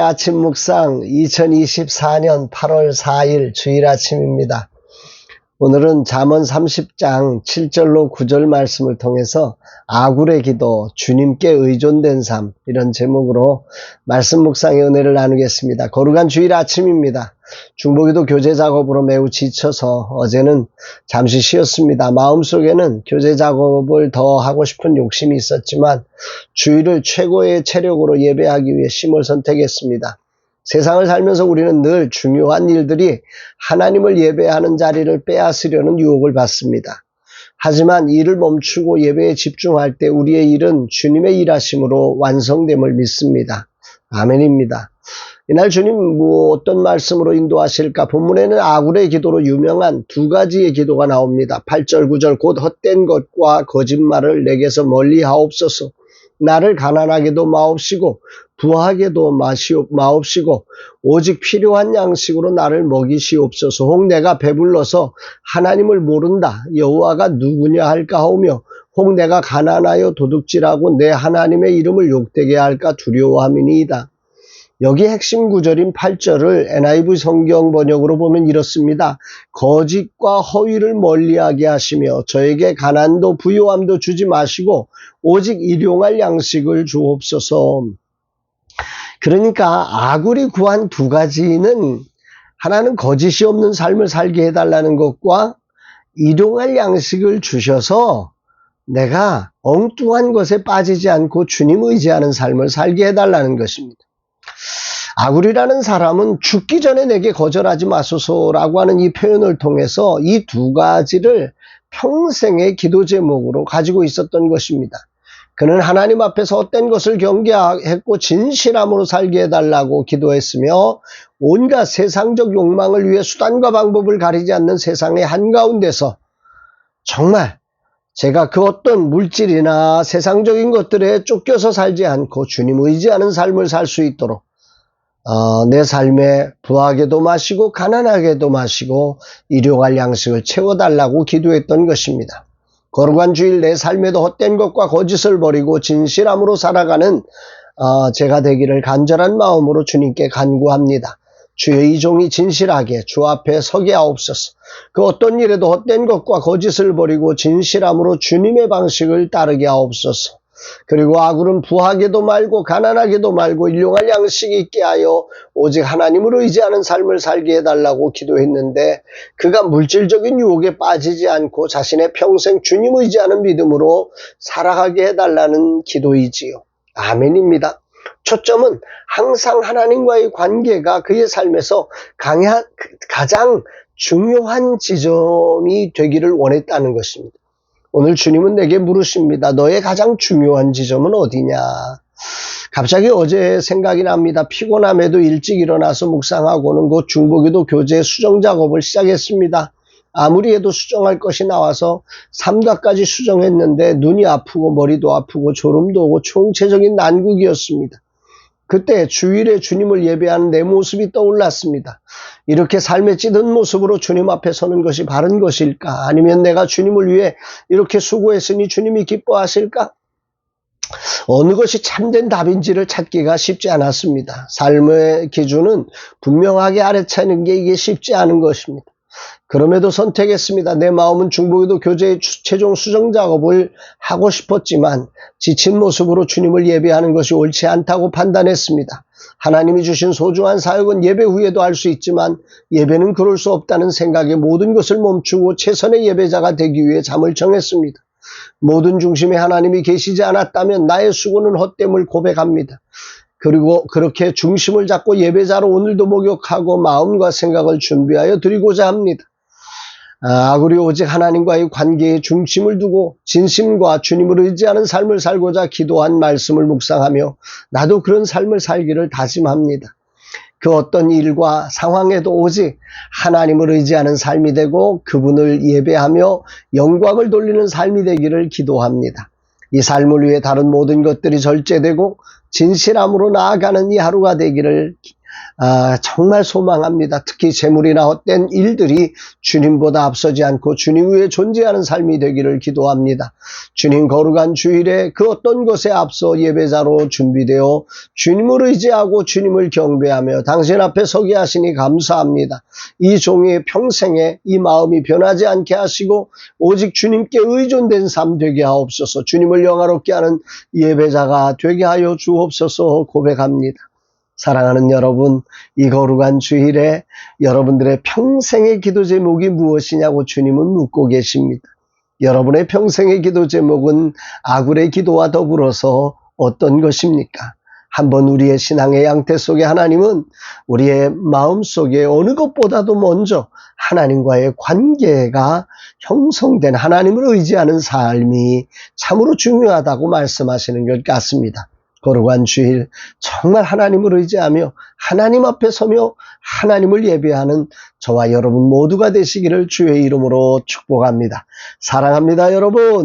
아침 묵상 2024년 8월 4일 주일 아침입니다. 오늘은 잠언 30장 7절로 9절 말씀을 통해서 아굴의 기도, 주님께 의존된 삶, 이런 제목으로 말씀 묵상의 은혜를 나누겠습니다. 거룩한 주일 아침입니다. 중보기도 교재 작업으로 매우 지쳐서 어제는 잠시 쉬었습니다. 마음속에는 교재 작업을 더 하고 싶은 욕심이 있었지만 주일을 최고의 체력으로 예배하기 위해 쉼을 선택했습니다. 세상을 살면서 우리는 늘 중요한 일들이 하나님을 예배하는 자리를 빼앗으려는 유혹을 받습니다. 하지만 일을 멈추고 예배에 집중할 때 우리의 일은 주님의 일하심으로 완성됨을 믿습니다. 아멘입니다. 이날 주님 어떤 말씀으로 인도하실까? 본문에는 아굴의 기도로 유명한 두 가지의 기도가 나옵니다. 8절 9절 곧 헛된 것과 거짓말을 내게서 멀리 하옵소서. 나를 가난하게도 마옵시고 부하게도 마옵시고 오직 필요한 양식으로 나를 먹이시옵소서. 혹 내가 배불러서 하나님을 모른다 여호와가 누구냐 할까 하오며 혹 내가 가난하여 도둑질하고 내 하나님의 이름을 욕되게 할까 두려워함이니이다. 여기 핵심 구절인 8절을 NIV 성경 번역으로 보면 이렇습니다. 거짓과 허위를 멀리하게 하시며 저에게 가난도 부요함도 주지 마시고 오직 일용할 양식을 주옵소서. 그러니까 아굴이 구한 두 가지는 하나는 거짓이 없는 삶을 살게 해달라는 것과 일용할 양식을 주셔서 내가 엉뚱한 것에 빠지지 않고 주님 의지하는 삶을 살게 해달라는 것입니다. 아굴이라는 사람은 죽기 전에 내게 거절하지 마소서라고 하는 이 표현을 통해서 이 두 가지를 평생의 기도 제목으로 가지고 있었던 것입니다. 그는 하나님 앞에서 헛된 것을 경계했고 진실함으로 살게 해달라고 기도했으며 온갖 세상적 욕망을 위해 수단과 방법을 가리지 않는 세상의 한가운데서 정말 제가 그 어떤 물질이나 세상적인 것들에 쫓겨서 살지 않고 주님 의지하는 삶을 살 수 있도록 내 삶에 부하게도 마시고 가난하게도 마시고 일용할 양식을 채워달라고 기도했던 것입니다. 거룩한 주일 내 삶에도 헛된 것과 거짓을 버리고 진실함으로 살아가는 제가 되기를 간절한 마음으로 주님께 간구합니다. 주의 이 종이 진실하게 주 앞에 서게 하옵소서. 그 어떤 일에도 헛된 것과 거짓을 버리고 진실함으로 주님의 방식을 따르게 하옵소서. 그리고 아굴은 부하게도 말고 가난하게도 말고 일용할 양식이 있게 하여 오직 하나님을 의지하는 삶을 살게 해달라고 기도했는데 그가 물질적인 유혹에 빠지지 않고 자신의 평생 주님 의지하는 믿음으로 살아가게 해달라는 기도이지요. 아멘입니다. 초점은 항상 하나님과의 관계가 그의 삶에서 가장 중요한 지점이 되기를 원했다는 것입니다. 오늘 주님은 내게 물으십니다. 너의 가장 중요한 지점은 어디냐? 갑자기 어제 생각이 납니다. 피곤함에도 일찍 일어나서 묵상하고는 곧 중보기도 교재 수정 작업을 시작했습니다. 아무리 해도 수정할 것이 나와서 삼각까지 수정했는데 눈이 아프고 머리도 아프고 졸음도 오고 총체적인 난국이었습니다. 그때 주일에 주님을 예배하는 내 모습이 떠올랐습니다. 이렇게 삶에 찌든 모습으로 주님 앞에 서는 것이 바른 것일까? 아니면 내가 주님을 위해 이렇게 수고했으니 주님이 기뻐하실까? 어느 것이 참된 답인지를 찾기가 쉽지 않았습니다. 삶의 기준은 분명하게 알아채는 게 이게 쉽지 않은 것입니다. 그럼에도 선택했습니다. 내 마음은 중보기도 교재의 최종 수정 작업을 하고 싶었지만 지친 모습으로 주님을 예배하는 것이 옳지 않다고 판단했습니다. 하나님이 주신 소중한 사역은 예배 후에도 할 수 있지만 예배는 그럴 수 없다는 생각에 모든 것을 멈추고 최선의 예배자가 되기 위해 잠을 정했습니다. 모든 중심에 하나님이 계시지 않았다면 나의 수고는 헛됨을 고백합니다. 그리고 그렇게 중심을 잡고 예배자로 오늘도 목욕하고 마음과 생각을 준비하여 드리고자 합니다. 아굴이 오직 하나님과의 관계에 중심을 두고 진심과 주님을 의지하는 삶을 살고자 기도한 말씀을 묵상하며 나도 그런 삶을 살기를 다짐합니다. 그 어떤 일과 상황에도 오직 하나님을 의지하는 삶이 되고 그분을 예배하며 영광을 돌리는 삶이 되기를 기도합니다. 이 삶을 위해 다른 모든 것들이 절제되고 진실함으로 나아가는 이 하루가 되기를 정말 소망합니다. 특히 재물이나 헛된 일들이 주님보다 앞서지 않고 주님 위에 존재하는 삶이 되기를 기도합니다. 주님 거룩한 주일에 그 어떤 것에 앞서 예배자로 준비되어 주님을 의지하고 주님을 경배하며 당신 앞에 서게 하시니 감사합니다. 이 종의 평생에 이 마음이 변하지 않게 하시고 오직 주님께 의존된 삶 되게 하옵소서. 주님을 영화롭게 하는 예배자가 되게 하여 주옵소서 고백합니다. 사랑하는 여러분, 이 거룩한 주일에 여러분들의 평생의 기도 제목이 무엇이냐고 주님은 묻고 계십니다. 여러분의 평생의 기도 제목은 아굴의 기도와 더불어서 어떤 것입니까? 한번 우리의 신앙의 양태 속에 하나님은 우리의 마음 속에 어느 것보다도 먼저 하나님과의 관계가 형성된 하나님을 의지하는 삶이 참으로 중요하다고 말씀하시는 것 같습니다. 거룩한 주일 정말 하나님을 의지하며 하나님 앞에 서며 하나님을 예배하는 저와 여러분 모두가 되시기를 주의 이름으로 축복합니다. 사랑합니다, 여러분.